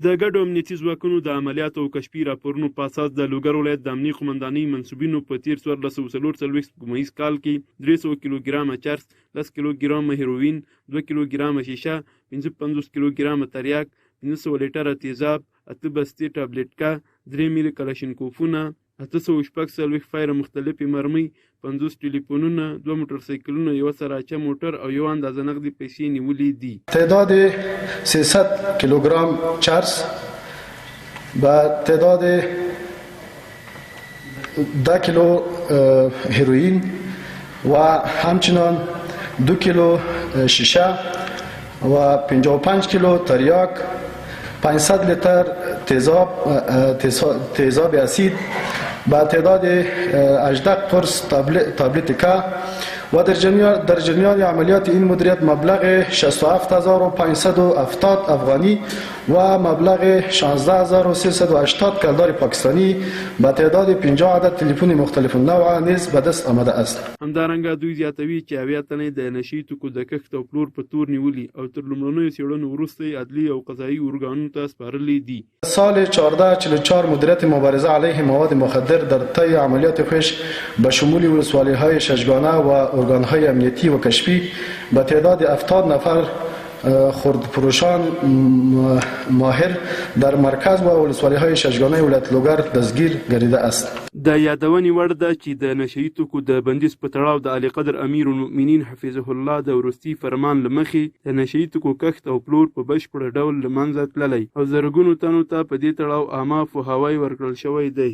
د ګډو امنیتي ځواکونو د عملیاتو او کشفي راپورونو په اساس د لوګر ولایت د امنیه قومندانۍ منصوبینو په تیر 1444 ګمهیز کال کې 300 کیلوګرامه چرس، 10 کیلوګرامه هیروین، 2 کیلوګرامه شیشه، 55 کیلوګرامه تریاک، 500 لیټره تیزاب، 8 بستې ټابلیټکا، 3 میلي کلاشینکوفونه، 846 فایره مختلفې مرمۍ، 50 ټلیفونونه، 2 موټرسایکلونه، یوه سراچه موټر او یو اندازه نقدي پیسې نیولې دي. تعداد 300 کیلوگرم چرس و تعداد 10 کیلو هیروئین و همچنان 2 کیلو شیشه و 55 کیلو تریاک، 500 لیتر تیزاب اسید با تعداد 18 قرص تابلت و در جریان عملیات این مدیریت مبلغ 67570 افغانی و مبلغ 16380 کلدار پاکستانی با تعداد 50 عدد تلفن مختلف النوع نیز به دست آمده است. همدارنګه دوی زیاتوي چې اویا تنې د نشي توکو د کښت او پلور په تور نیولي او تر لومړنیو څېړنو وروسته عدلي او قضایي ارګانونو ته سپارلي دي. سال 1444 مدیریت مبارزه علیه مواد مخدر در طی عملیات خویش به شمول ولسوالی‌های ششگانه و ارگان‌های امنیتی و کشفی به تعداد 70 نفر خردفروشان ماهر در مرکز و ولسوالی‌های ششگانه ولایت لوګر دستگیر گردیده است. د یادونې وړ ده چې د نشهیي توکو د بندیز په تړاو د اعلی قدر امیر المؤمنین حفظه الله د وروستي فرمان له مخې د نشهیي توکو کښت او پلور په بشپړ ډول له منځه تللی او زرګونو تنو ته په دې تړاو عامه پوهاوی ورکړل شوی دی.